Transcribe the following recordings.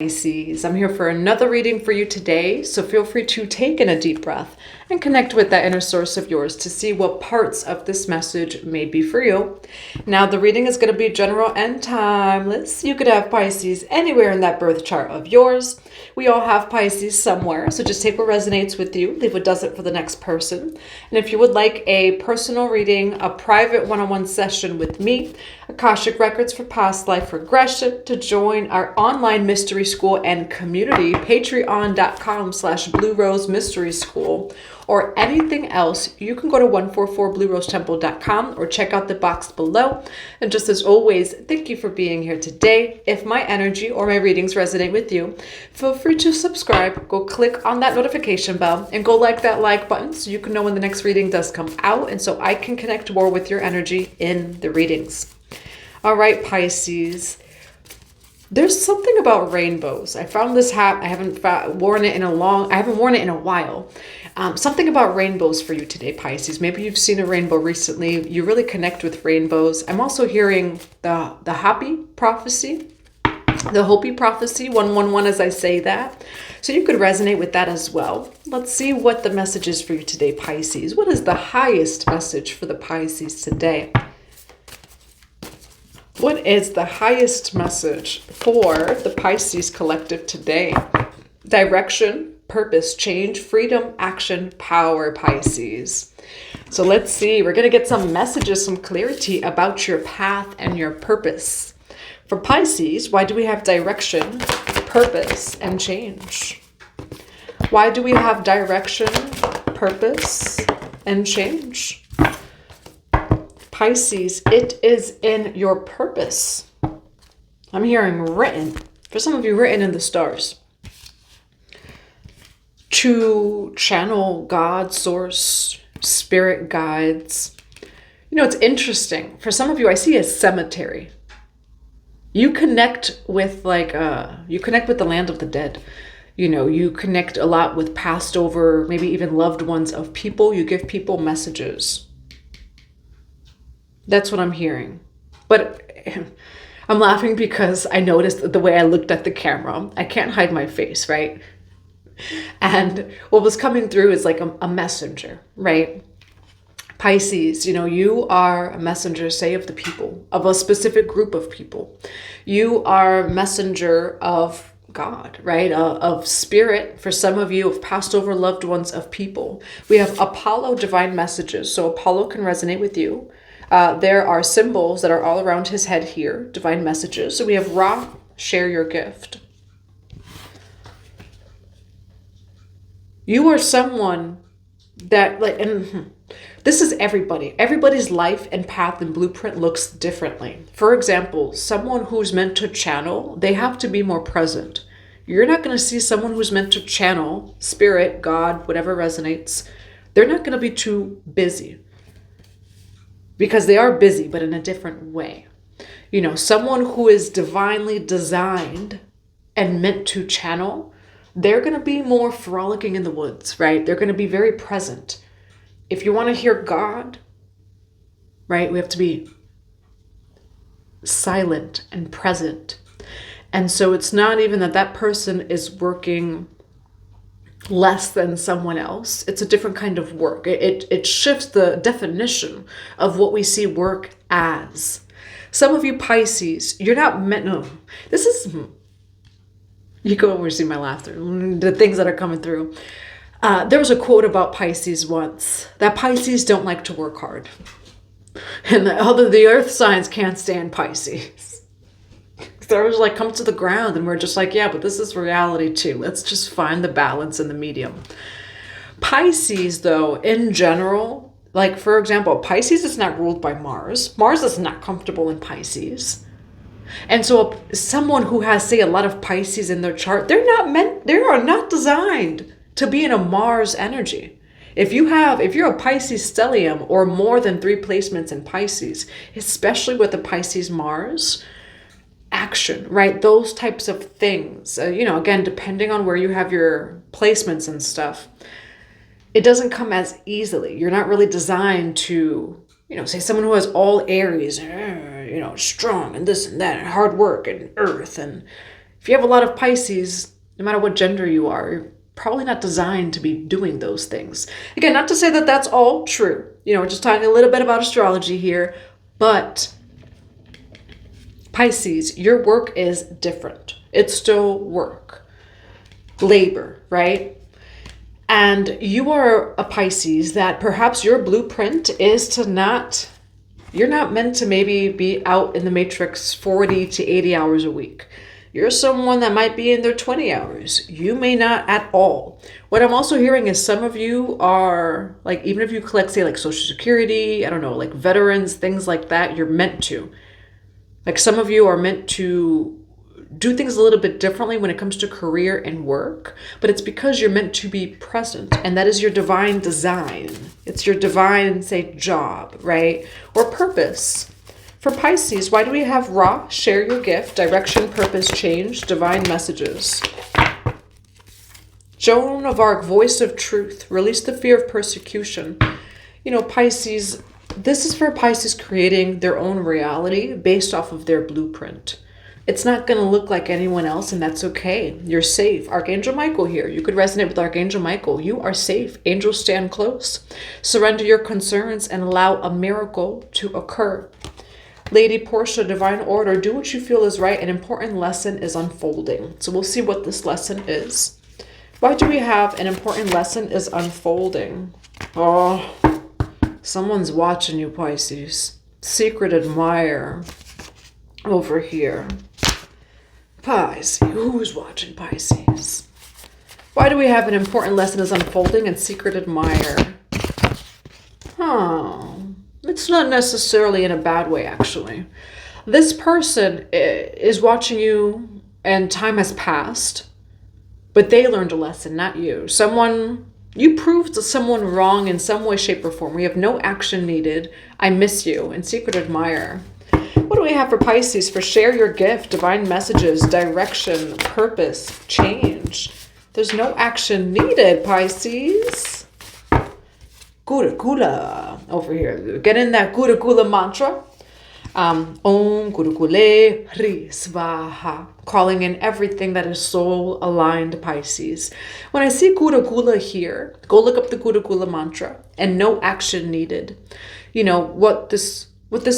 Pisces. I'm here for another reading for you today, so feel free to take in a deep breath and connect with that inner source of yours to see what parts of this message may be for you. Now, the reading is going to be general and timeless. You could have Pisces anywhere in that birth chart of yours. We all have Pisces somewhere, so just take what resonates with you, leave what doesn't for the next person. And if you would like a personal reading, a private one-on-one session with me, Akashic Records for past life regression, to join our online mystery school and community, patreon.com/Blue Rose Mystery School, or anything else, you can go to 144bluerosetemple.com or check out the box below. And just as always, thank you for being here today. If my energy or my readings resonate with you, feel free to subscribe, go click on that notification bell, and go like that like button so you can know when the next reading does come out, and so I can connect more with your energy in the readings. All right, Pisces. There's something about rainbows. I found this hat. I haven't worn it in a while. Something about rainbows for you today, Pisces. Maybe you've seen a rainbow recently. You really connect with rainbows. I'm also hearing the Hopi prophecy, 111 as I say that. So you could resonate with that as well. Let's see what the message is for you today, Pisces. What is the highest message for the Pisces today? What is the highest message for the Pisces collective today? Direction, purpose, change, freedom, action, power, Pisces. So let's see. We're going to get some messages, some clarity about your path and your purpose. For Pisces, why do we have direction, purpose, and change? Why do we have direction, purpose, and change? Pisces, it is in your purpose. I'm hearing written. For some of you, written in the stars. To channel God, source, spirit guides. You know, it's interesting. For some of you, I see a cemetery. You connect with the land of the dead. You know, you connect a lot with passed over, maybe even loved ones of people. You give people messages. That's what I'm hearing. But I'm laughing because I noticed the way I looked at the camera. I can't hide my face, right? And what was coming through is like a messenger, right? Pisces, you know, you are a messenger, say, of the people, of a specific group of people. You are a messenger of God, right? Of spirit, for some of you, of passed over loved ones of people. We have Apollo divine messages. So Apollo can resonate with you. There are symbols that are all around his head here, divine messages. So we have Ra, share your gift. You are someone that, and this is everybody. Everybody's life and path and blueprint looks differently. For example, someone who's meant to channel, they have to be more present. You're not going to see someone who's meant to channel, spirit, God, whatever resonates. They're not going to be too busy. Because they are busy, but in a different way. You know, someone who is divinely designed and meant to channel, they're going to be more frolicking in the woods, right? They're going to be very present. If you want to hear God, right, we have to be silent and present. And so it's not even that person is working less than someone else. It's a different kind of work. It shifts the definition of what we see work as. Some of you Pisces, you're not meant, no, this is, you go over and see my laughter, the things that are coming through. There was a quote about Pisces once, that Pisces don't like to work hard. And the earth signs can't stand Pisces. There was like, come to the ground, and we're just like, yeah, but this is reality too. Let's just find the balance in the medium. Pisces, though, in general, like, for example, Pisces is not ruled by Mars. Mars is not comfortable in Pisces. And so someone who has, say, a lot of Pisces in their chart, they are not designed to be in a Mars energy. If you're a Pisces stellium or more than 3 placements in Pisces, especially with the Pisces Mars, action, right? Those types of things, you know, again, depending on where you have your placements and stuff, it doesn't come as easily. You're not really designed to, you know, say someone who has all Aries, you know, strong and this and that, and hard work and earth, and If you have a lot of Pisces, no matter what gender you are, you're probably not designed to be doing those things. Again, not to say that that's all true. We're just talking a little bit about astrology here, but Pisces, your work is different. It's still work, labor, right? And you are a Pisces that perhaps your blueprint is you're not meant to maybe be out in the matrix 40 to 80 hours a week. You're someone that might be in their 20 hours. You may not at all. What I'm also hearing is some of you are, like, even if you collect, say, like Social Security, I don't know, like veterans, things like that, you're meant to. Like some of you are meant to do things a little bit differently when it comes to career and work, but it's because you're meant to be present, and that is your divine design. It's your divine, say, job, right? Or purpose. For Pisces, why do we have Ra, share your gift, direction, purpose, change, divine messages? Joan of Arc, voice of truth, release the fear of persecution. Pisces, this is for Pisces creating their own reality based off of their blueprint. It's not going to look like anyone else, and that's okay. You're safe. Archangel Michael here. You could resonate with Archangel Michael. You are safe. Angels stand close. Surrender your concerns and allow a miracle to occur. Lady Portia, divine order, do what you feel is right. An important lesson is unfolding. So we'll see what this lesson is. Why do we have an important lesson is unfolding? Oh, someone's watching you, Pisces. Secret admirer over here. Pisces, who's watching Pisces? Why do we have an important lesson is unfolding and secret admirer? Oh, it's not necessarily in a bad way, actually. This person is watching you and time has passed, but they learned a lesson, not you. You proved someone wrong in some way, shape, or form. We have no action needed. I miss you. And secret admirer. What do we have for Pisces? For share your gift, divine messages, direction, purpose, change. There's no action needed, Pisces. Gura Gula over here. Get in that Gura Gula mantra. Om Guru Gule Hri Svaha. Calling in everything that is soul aligned, Pisces. When I see Guru Gula here, go look up the Guru Gula mantra and no action needed. What this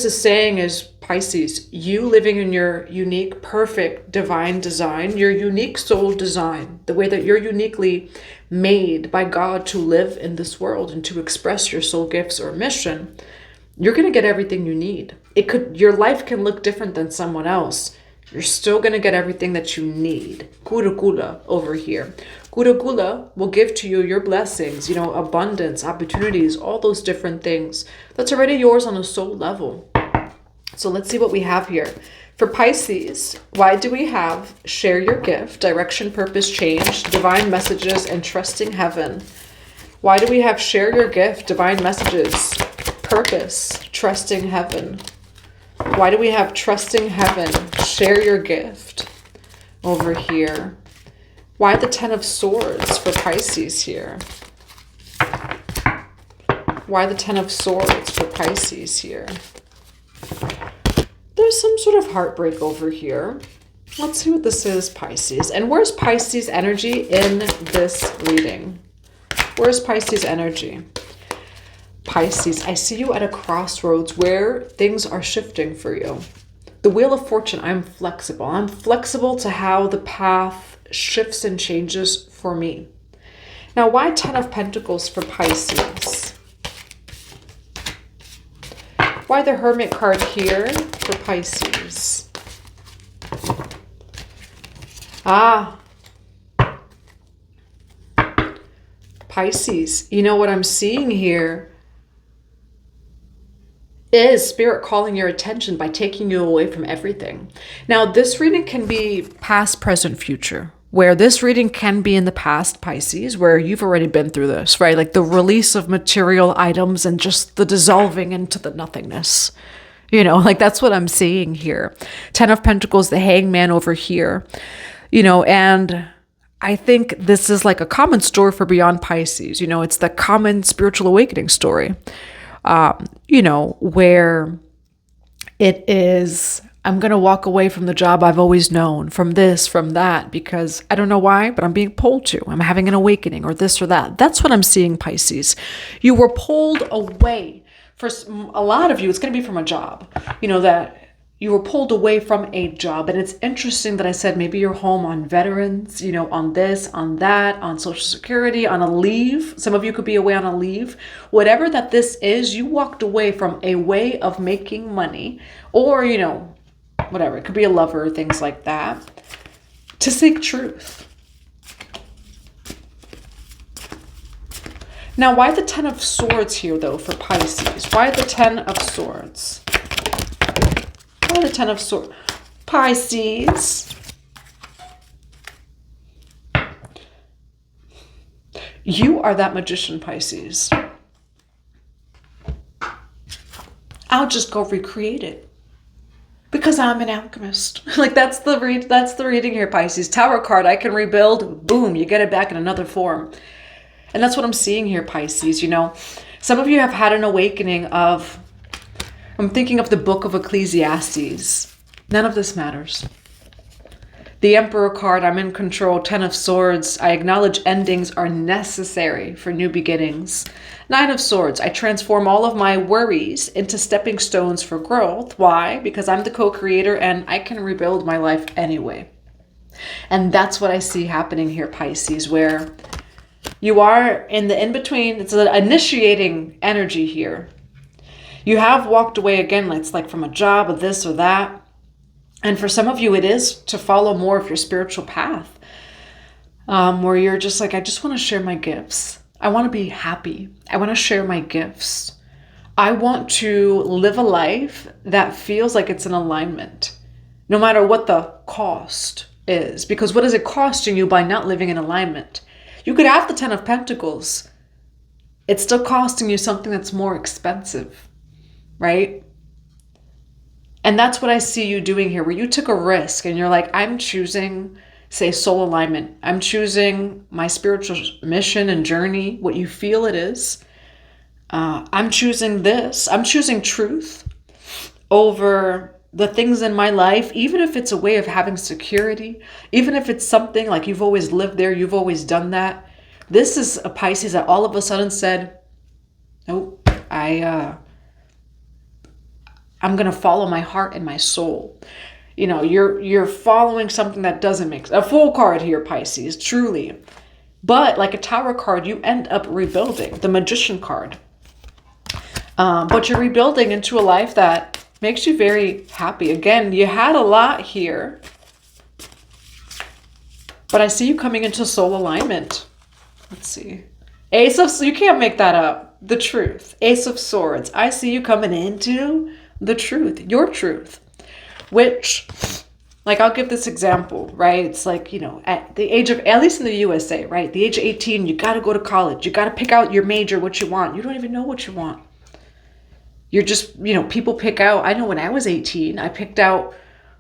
is saying is, Pisces, you living in your unique, perfect, divine design, your unique soul design, the way that you're uniquely made by God to live in this world and to express your soul gifts or mission, you're going to get everything you need. Your life can look different than someone else. You're still going to get everything that you need. Guru Gula over here. Guru Gula will give to you your blessings, abundance, opportunities, all those different things. That's already yours on a soul level. So let's see what we have here. For Pisces, why do we have share your gift, direction, purpose, change, divine messages, and trusting heaven? Why do we have share your gift, divine messages, purpose, trusting heaven? Why do we have trusting heaven, share your gift over here? Why the Ten of Swords for Pisces here? Why the Ten of Swords for Pisces here? There's some sort of heartbreak over here. Let's see what this is, Pisces. And where's Pisces energy in this reading? Where's Pisces energy? Pisces, I see you at a crossroads where things are shifting for you. The Wheel of Fortune, I'm flexible. I'm flexible to how the path shifts and changes for me. Now, why Ten of Pentacles for Pisces? Why the Hermit card here for Pisces? Pisces, what I'm seeing here is Spirit calling your attention by taking you away from everything. Now, this reading can be past, present, future, where this reading can be in the past, Pisces, where you've already been through this, right? Like the release of material items and just the dissolving into the nothingness. Like that's what I'm seeing here. Ten of Pentacles, the Hangman over here, and I think this is like a common story for Beyond Pisces. It's the common spiritual awakening story. Where it is I'm going to walk away from the job I've always known, from this, from that, because I don't know why, but I'm being pulled to. I'm having an awakening or this or that. That's what I'm seeing, Pisces. You were pulled away. For a lot of you, it's going to be from a job, that you were pulled away from a job. And it's interesting that I said maybe you're home on veterans, on this, on that, on Social Security, on a leave. Some of you could be away on a leave. Whatever that this is, you walked away from a way of making money or, whatever. It could be a lover, things like that, to seek truth. Now, why the Ten of Swords here, though, for Pisces? Why the Ten of Swords? Why the Ten of Swords? Pisces. You are that magician, Pisces. I'll just go recreate it because I'm an alchemist. Like that's the reading here, Pisces. Tower card, I can rebuild. Boom, you get it back in another form. And that's what I'm seeing here, Pisces. Some of you have had an awakening of, I'm thinking of the book of Ecclesiastes. None of this matters. The Emperor card, I'm in control. Ten of Swords, I acknowledge endings are necessary for new beginnings. Nine of Swords, I transform all of my worries into stepping stones for growth. Why? Because I'm the co-creator and I can rebuild my life anyway. And that's what I see happening here, Pisces, where you are in the in-between. It's an initiating energy here. You have walked away again, it's like from a job or this or that. And for some of you, it is to follow more of your spiritual path, where you're just like, I just want to share my gifts. I want to be happy. I want to share my gifts. I want to live a life that feels like it's in alignment, no matter what the cost is. Because what is it costing you by not living in alignment? You could have the Ten of Pentacles. It's still costing you something that's more expensive, right? And that's what I see you doing here, where you took a risk and you're like, I'm choosing, say, soul alignment. I'm choosing my spiritual mission and journey, what you feel it is. I'm choosing this. I'm choosing truth over the things in my life, even if it's a way of having security, even if it's something like you've always lived there, you've always done that. This is a Pisces that all of a sudden said, nope, I'm going to follow my heart and my soul. You're following something that doesn't make sense. A Fool card here, Pisces, truly. But like a Tower card, you end up rebuilding. The Magician card. But you're rebuilding into a life that makes you very happy. Again, you had a lot here. But I see you coming into soul alignment. Let's see. Ace of, you can't make that up. The truth. Ace of Swords. I see you coming into the truth, your truth, which, like, I'll give this example, right? It's like, at the age of, at least in the USA, right? The age of 18, you got to go to college. You got to pick out your major, what you want. You don't even know what you want. You're just, people pick out. I know when I was 18, I picked out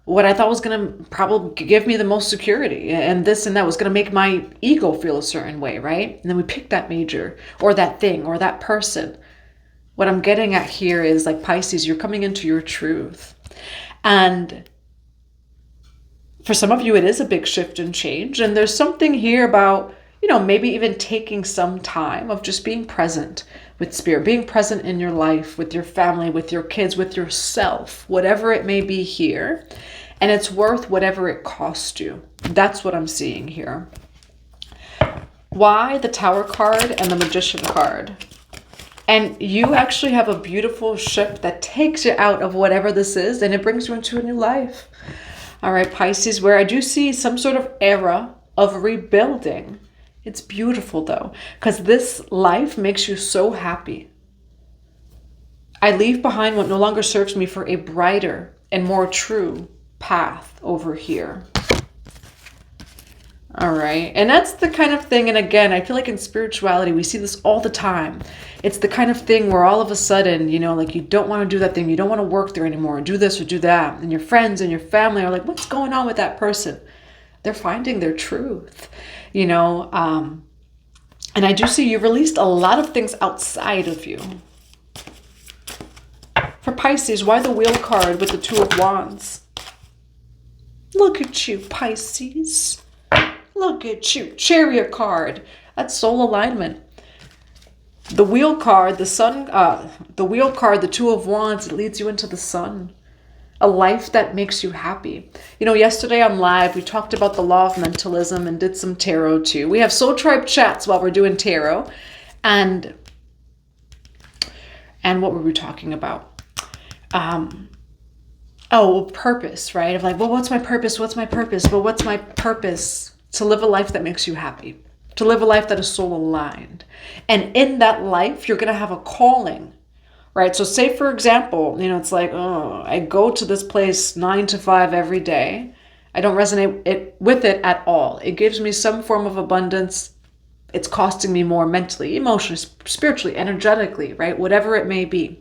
what I thought was going to probably give me the most security, and this and that was going to make my ego feel a certain way, right? And then we picked that major or that thing or that person. What I'm getting at here is, like, Pisces, you're coming into your truth. And for some of you, it is a big shift and change. And there's something here about, maybe even taking some time of just being present with spirit, being present in your life, with your family, with your kids, with yourself, whatever it may be here. And it's worth whatever it costs you. That's what I'm seeing here. Why the Tower card and the Magician card? And you actually have a beautiful ship that takes you out of whatever this is, and it brings you into a new life. All right, Pisces, where I do see some sort of era of rebuilding. It's beautiful, though, because this life makes you so happy. I leave behind what no longer serves me for a brighter and more true path over here. All right. And that's the kind of thing. And again, I feel like in spirituality, we see this all the time. It's the kind of thing where all of a sudden, like you don't want to do that thing. You don't want to work there anymore, or do this or do that. And your friends and your family are like, what's going on with that person? They're finding their truth, and I do see you released a lot of things outside of you. For Pisces, why the Wheel card with the Two of Wands? Look at you, Pisces. Look at you. Chariot card. That's soul alignment. The wheel card, the wheel card, the Two of Wands, it leads you into the sun. A life that makes you happy. You know, yesterday on live, we talked about the law of mentalism and did some tarot too. We have Soul Tribe chats while we're doing tarot. And what were we talking about? Purpose, right? Of like, well, what's my purpose? What's my purpose? Well, what's my purpose? To live a life that makes you happy. To live a life that is soul aligned. And in that life, you're going to have a calling, right? So say, for example, you know, it's like, oh, I go to this place 9 to 5 every day. I don't resonate with it at all. It gives me some form of abundance. It's costing me more mentally, emotionally, spiritually, energetically, right? Whatever it may be.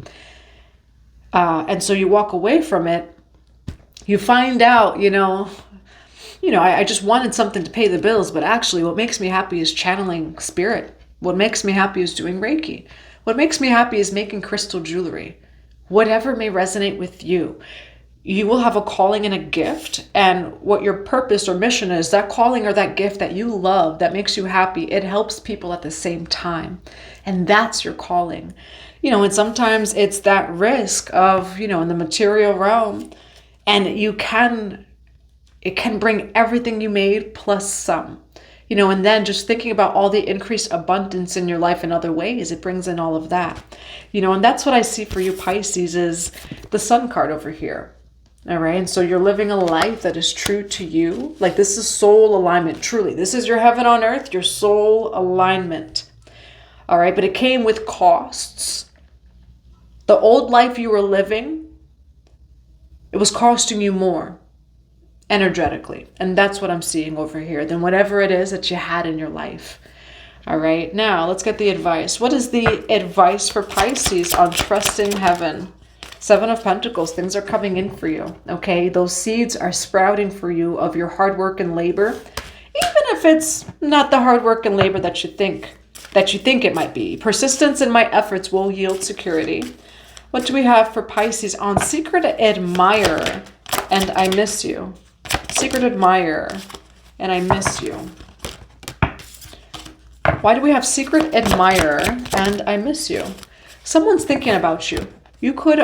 And so you walk away from it. You find out, I just wanted something to pay the bills, but actually what makes me happy is channeling spirit. What makes me happy is doing Reiki. What makes me happy is making crystal jewelry. Whatever may resonate with you. You will have a calling and a gift, and what your purpose or mission is, that calling or that gift that you love, that makes you happy, it helps people at the same time. And that's your calling. And sometimes it's that risk of, in the material realm, and it can bring everything you made plus some, and then just thinking about all the increased abundance in your life in other ways, it brings in all of that, and that's what I see for you, Pisces, is the Sun card over here. All right. And so you're living a life that is true to you. Like, this is soul alignment. Truly, this is your heaven on earth, your soul alignment. All right. But it came with costs. The old life you were living, it was costing you more energetically. And that's what I'm seeing over here than whatever it is that you had in your life. All right. Now let's get the advice. What is the advice for Pisces on trusting heaven? 7 of Pentacles, things are coming in for you, okay? Those seeds are sprouting for you of your hard work and labor, even if it's not the hard work and labor that you think it might be. Persistence in my efforts will yield security. What do we have for Pisces on Secret Admirer and I miss you? Secret Admirer and I miss you. Why do we have Secret Admirer and I miss you? Someone's thinking about you. You could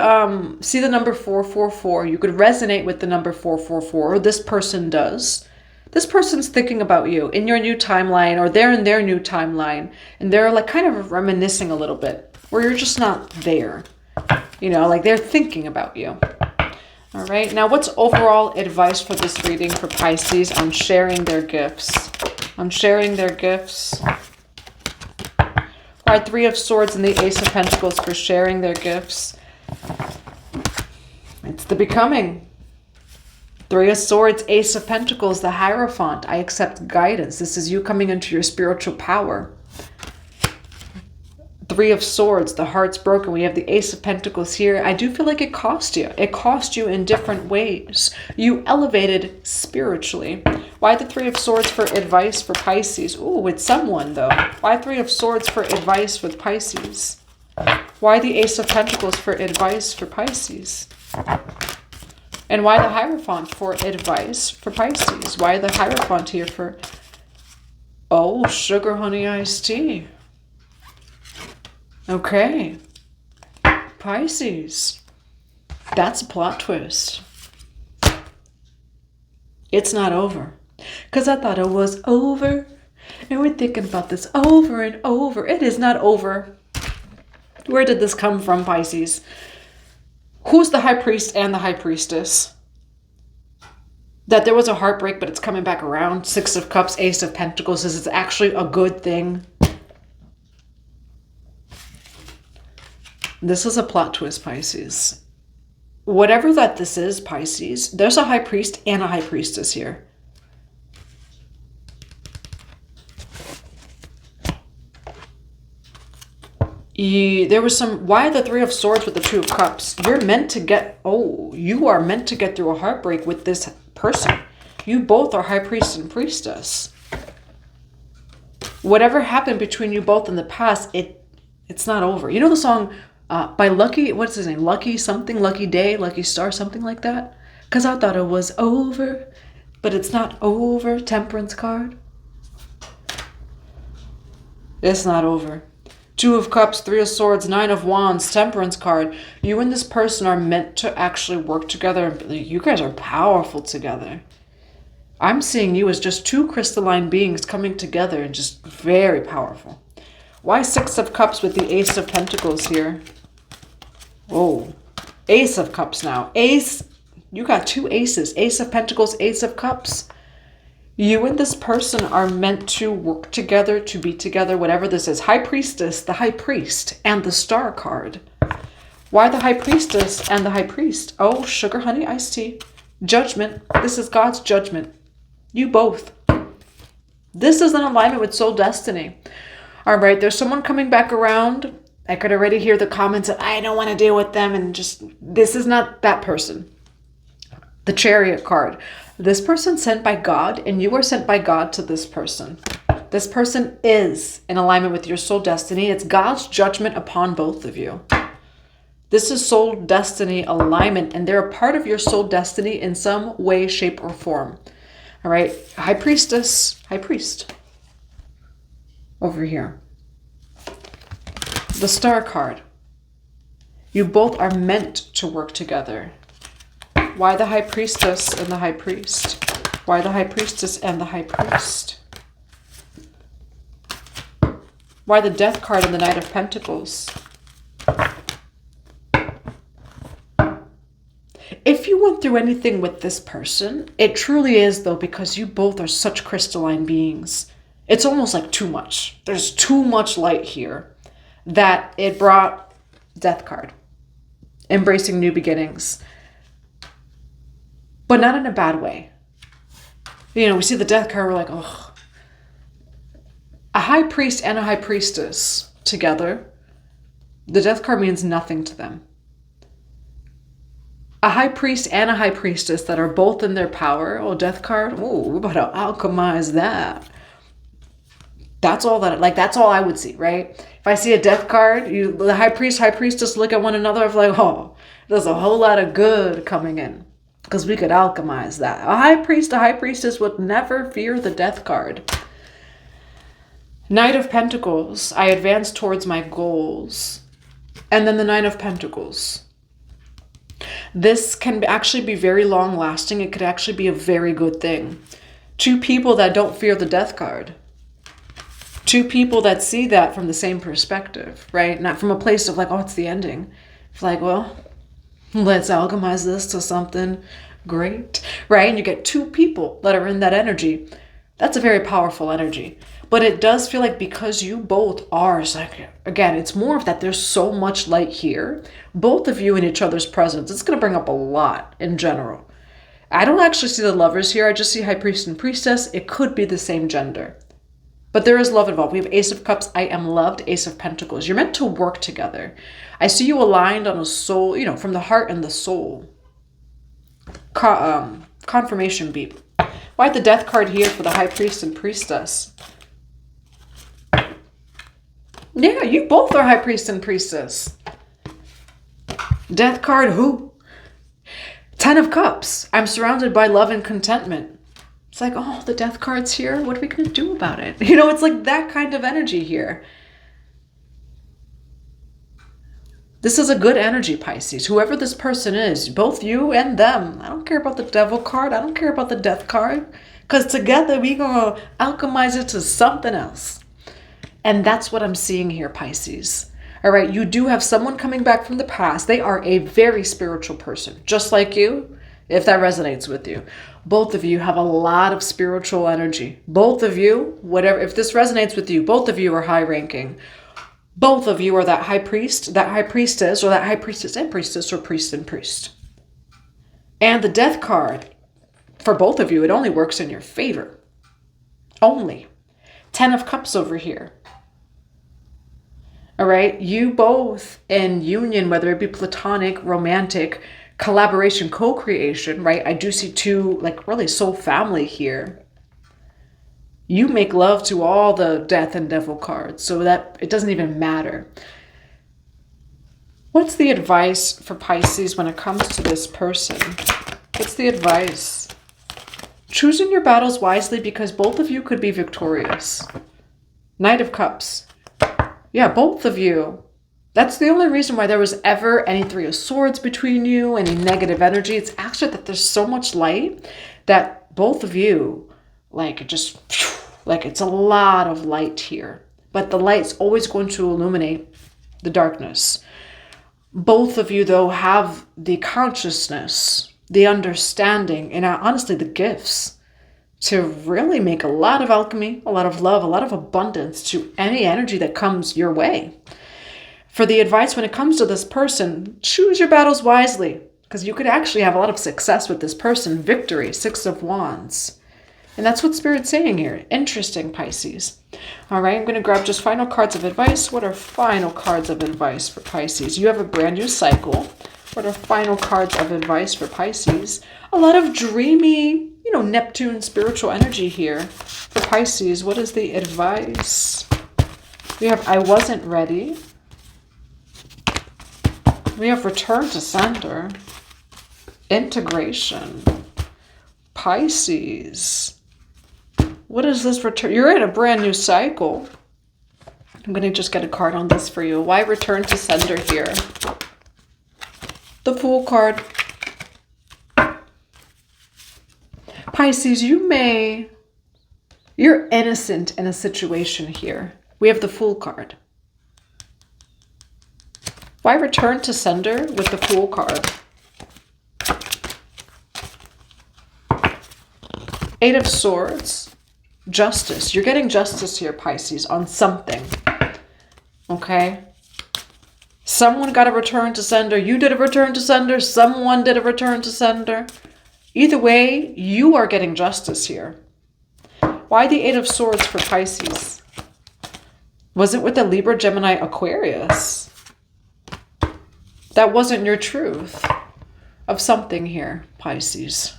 see the number 444. You could resonate with the number 444, or this person does. This person's thinking about you in your new timeline, or they're in their new timeline, and they're like kind of reminiscing a little bit, where you're just not there. Like they're thinking about you. All right. Now, what's overall advice for this reading for Pisces on sharing their gifts? On sharing their gifts. All right, 3 of Swords and the Ace of Pentacles for sharing their gifts. It's the becoming. 3 of Swords, Ace of Pentacles, the Hierophant. I accept guidance. This is you coming into your spiritual power. 3 of Swords, the heart's broken. We have the Ace of Pentacles here. I do feel like it cost you. It cost you in different ways. You elevated spiritually. Why the 3 of Swords for advice for Pisces? Ooh, with someone though. Why 3 of Swords for advice with Pisces? Why the Ace of Pentacles for advice for Pisces? And why the Hierophant for advice for Pisces? Why the Hierophant here for... Oh, sugar honey iced tea. Okay. Pisces. That's a plot twist. It's not over. Because I thought it was over. And we're thinking about this over and over. It is not over. Where did this come from, Pisces? Who's the High Priest and the High Priestess? That there was a heartbreak, but it's coming back around. 6 of Cups, Ace of Pentacles. This is actually a good thing. This is a plot twist, Pisces. Whatever that this is, Pisces, there's a High Priest and a High Priestess here. There was some... Why the 3 of Swords with the 2 of Cups? You're meant to get... Oh, you are meant to get through a heartbreak with this person. You both are High Priest and Priestess. Whatever happened between you both in the past, it's not over. You know the song by Lucky... What's his name? Lucky something? Lucky Day? Lucky Star? Something like that? Because I thought it was over. But it's not over, Temperance card. It's not over. Two of Cups, Three of Swords, Nine of Wands, Temperance card. You and this person are meant to actually work together. You guys are powerful together. I'm seeing you as just two crystalline beings coming together and just very powerful. Why Six of Cups with the Ace of Pentacles here? Oh, Ace of Cups now. Ace, you got two aces. Ace of Pentacles, Ace of Cups. You and this person are meant to work together, to be together, whatever this is. High Priestess, the High Priest, and the Star card. Why the High Priestess and the High Priest? Oh, sugar, honey, iced tea. Judgment. This is God's judgment. You both. This is in alignment with soul destiny. All right, there's someone coming back around. I could already hear the comments that I don't want to deal with them, and just, this is not that person. The Chariot card. This person sent by God, and you are sent by God to this person. This person is in alignment with your soul destiny. It's God's judgment upon both of you. This is soul destiny alignment, and they're a part of your soul destiny in some way, shape, or form. All right, High Priestess, High Priest. Over here. The Star card. You both are meant to work together. Why the High Priestess and the High Priest? Why the High Priestess and the High Priest? Why the Death card and the Knight of Pentacles? If you went through anything with this person, it truly is, though, because you both are such crystalline beings. It's almost like too much. There's too much light here that it brought Death card. Embracing new beginnings. But not in a bad way. You know, we see the Death card, we're like, oh. A High Priest and a High Priestess together, the Death card means nothing to them. A High Priest and a High Priestess that are both in their power, oh, Death card, oh, we're about to alchemize that. That's all that, like, that's all I would see, right? If I see a Death card, the High Priest, High Priestess look at one another, I'm like, oh, there's a whole lot of good coming in. Because we could alchemize that. A High Priest, a High Priestess would never fear the Death card. Knight of Pentacles, I advance towards my goals. And then the Knight of Pentacles. This can actually be very long lasting. It could actually be a very good thing. Two people that don't fear the Death card. Two people that see that from the same perspective, right? Not from a place of like, oh, it's the ending. It's like, well, let's alchemize this to something great, right? And you get two people that are in that energy. That's a very powerful energy. But it does feel like because you both are, it's like, again, it's more of that there's so much light here. Both of you in each other's presence. It's going to bring up a lot in general. I don't actually see the lovers here. I just see High Priest and Priestess. It could be the same gender. But there is love involved. We have Ace of Cups, I am loved, Ace of Pentacles. You're meant to work together. I see you aligned on a soul, you know, from the heart and the soul. Confirmation beep. Why the Death card here for the High Priest and Priestess? Yeah, you both are High Priest and Priestess. Death card, who? 10 of Cups. I'm surrounded by love and contentment. It's like, oh, the Death card's here. What are we going to do about it? You know, it's like that kind of energy here. This is a good energy, Pisces. Whoever this person is, both you and them. I don't care about the Devil card. I don't care about the Death card. Because together we're going to alchemize it to something else. And that's what I'm seeing here, Pisces. All right, you do have someone coming back from the past. They are a very spiritual person, just like you, if that resonates with you. Both of you have a lot of spiritual energy. Both of you, whatever, if this resonates with you, both of you are high ranking. Both of you are that High Priest, that High Priestess, or that High Priestess and Priestess, or Priest and Priest. And the Death card, for both of you, it only works in your favor. Only. 10 of Cups over here. All right, you both in union, whether it be platonic, romantic, collaboration, co-creation, right? I do see two, like, really soul family here. You make love to all the Death and Devil cards, so that it doesn't even matter. What's the advice for Pisces when it comes to this person? What's the advice? Choosing your battles wisely because both of you could be victorious. Knight of Cups. Yeah, both of you. That's the only reason why there was ever any Three of Swords between you, any negative energy. It's actually that there's so much light that both of you, like, just, like, it's a lot of light here. But the light's always going to illuminate the darkness. Both of you, though, have the consciousness, the understanding, and honestly, the gifts to really make a lot of alchemy, a lot of love, a lot of abundance to any energy that comes your way. For the advice when it comes to this person, choose your battles wisely, because you could actually have a lot of success with this person. Victory, Six of Wands. And that's what Spirit's saying here. Interesting, Pisces. All right, I'm going to grab just final cards of advice. What are final cards of advice for Pisces? You have a brand new cycle. What are final cards of advice for Pisces? A lot of dreamy, Neptune spiritual energy here for Pisces. What is the advice? We have I wasn't ready. We have return to sender, integration, Pisces. What is this return? You're in a brand new cycle. I'm going to just get a card on this for you. Why return to sender here? The Fool card. Pisces, you're innocent in a situation here. We have the Fool card. Why return to sender with the Fool card? Eight of Swords. Justice. You're getting justice here, Pisces, on something. Okay? Someone got a return to sender. You did a return to sender. Someone did a return to sender. Either way, you are getting justice here. Why the Eight of Swords for Pisces? Was it with the Libra, Gemini, Aquarius? That wasn't your truth of something here, Pisces.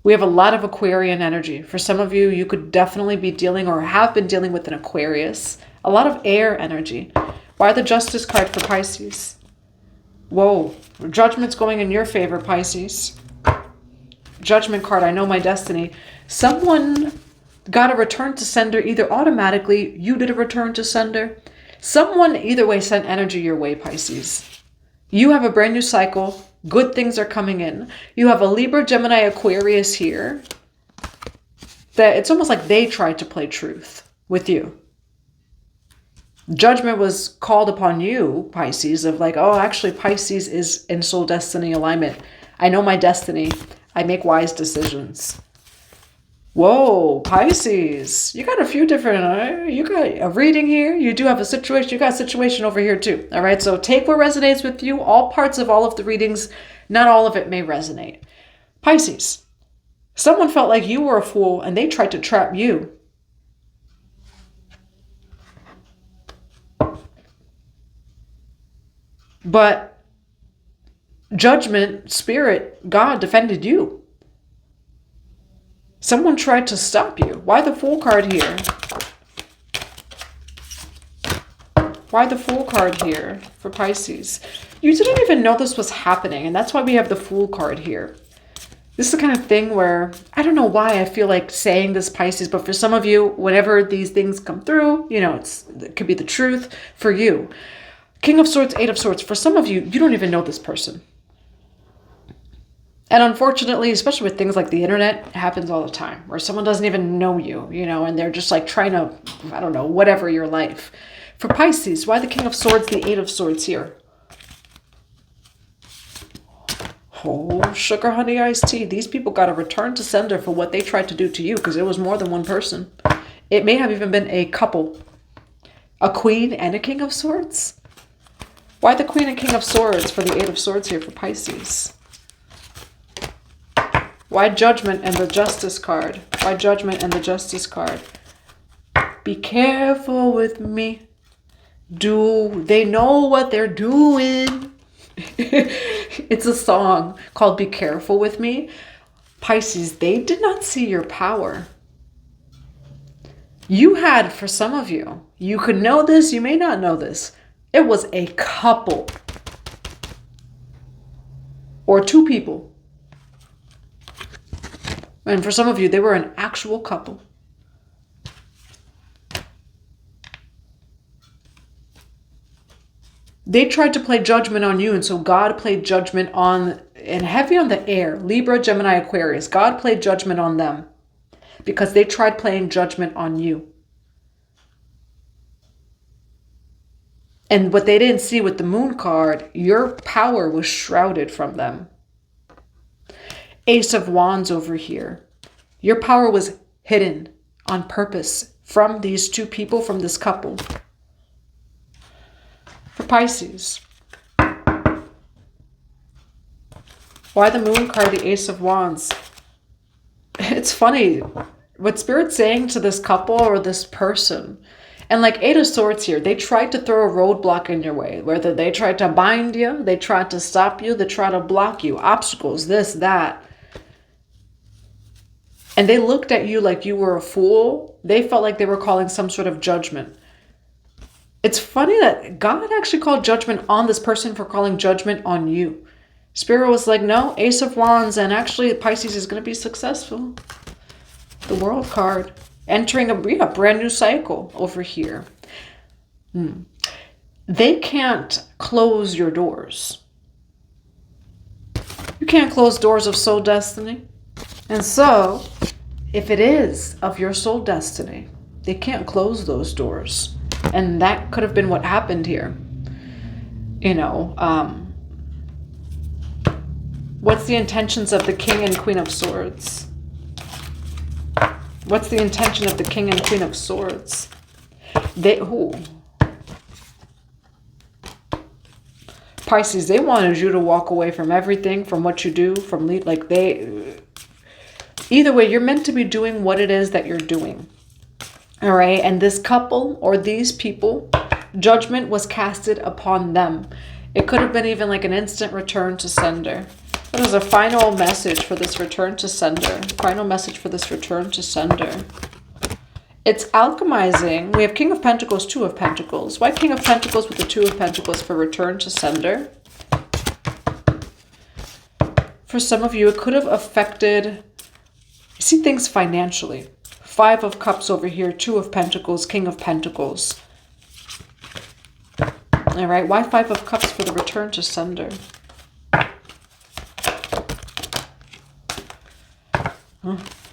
We have a lot of Aquarian energy. For some of you, you could definitely be dealing or have been dealing with an Aquarius. A lot of air energy. Why the Justice card for Pisces? Whoa. Judgment's going in your favor, Pisces. Judgment card, I know my destiny. Someone got a return to sender either automatically. You did a return to sender. Someone either way sent energy your way, Pisces. You have a brand new cycle. Good things are coming in. You have a Libra, Gemini, Aquarius here. That it's almost like they tried to play truth with you. Judgment was called upon you, Pisces, of like, oh, actually Pisces is in soul destiny alignment. I know my destiny. I make wise decisions. Whoa, Pisces, you got a few different, you got a reading here. You do have a situation. You got a situation over here too. All right. So take what resonates with you. All parts of all of the readings, not all of it may resonate. Pisces, someone felt like you were a fool and they tried to trap you. But Judgment, Spirit, God defended you. Someone tried to stop you. Why the Fool card here? Why the Fool card here for Pisces? You didn't even know this was happening, and that's why we have the Fool card here. This is the kind of thing where, I don't know why I feel like saying this, Pisces, but for some of you, whenever these things come through, it could be the truth for you. King of Swords, Eight of Swords. For some of you, you don't even know this person. And unfortunately, especially with things like the internet, it happens all the time where someone doesn't even know you, and they're just like trying to, I don't know, whatever your life. For Pisces, why the King of Swords, the Eight of Swords here? Oh, sugar, honey, iced tea. These people got a return to sender for what they tried to do to you because it was more than one person. It may have even been a couple. A Queen and a King of Swords? Why the Queen and King of Swords for the Eight of Swords here for Pisces? Why Judgment and the Justice card? Why Judgment and the Justice card? Be careful with me. Do they know what they're doing? It's a song called Be Careful With Me. Pisces, they did not see your power. You had, for some of you, you could know this, you may not know this. It was a couple or two people And for some of you, they were an actual couple. They tried to play judgment on you, and so God played judgment on, and heavy on the air, Libra, Gemini, Aquarius. God played judgment on them because they tried playing judgment on you. And what they didn't see with the Moon card, your power was shrouded from them. Ace of Wands over here. Your power was hidden on purpose from these two people, from this couple. For Pisces, why the Moon card, the Ace of Wands? It's funny what Spirit's saying to this couple or this person. And like Eight of Swords here, they tried to throw a roadblock in your way. Whether they tried to bind you, they tried to stop you, they tried to block you. Obstacles, this, that. And they looked at you like you were a fool. They felt like they were calling some sort of judgment. It's funny that God actually called judgment on this person for calling judgment on you. Spirit was like, no, Ace of Wands, and actually Pisces is going to be successful. The World card. Entering a brand new cycle over here. They can't close your doors. You can't close doors of soul destiny. And so, if it is of your soul destiny, they can't close those doors. And that could have been what happened here. You know, what's the intentions of the King and Queen of Swords? What's the intention of the King and Queen of Swords? Pisces, they wanted you to walk away from everything, from what you do, from either way, you're meant to be doing what it is that you're doing. All right. And this couple or these people, judgment was casted upon them. It could have been even like an instant return to sender. What is a final message for this return to sender? Final message for this return to sender. It's alchemizing. We have King of Pentacles, Two of Pentacles. Why King of Pentacles with the Two of Pentacles for return to sender? For some of you, it could have affected, see things financially. Five of Cups over here, Two of Pentacles, King of Pentacles. All right, why Five of Cups for the return to sender?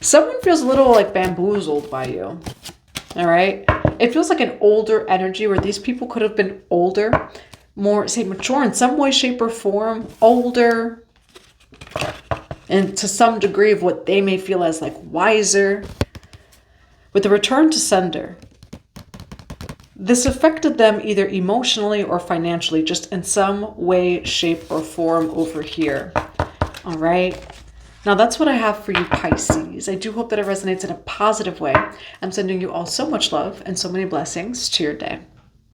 Someone feels a little like bamboozled by you. All right. It feels like an older energy where these people could have been older, more, say, mature in some way, shape, or form, older, and to some degree of what they may feel as like wiser. With the return to sender, this affected them either emotionally or financially, just in some way, shape, or form over here. All right. Now that's what I have for you, Pisces. I do hope that it resonates in a positive way. I'm sending you all so much love and so many blessings to your day.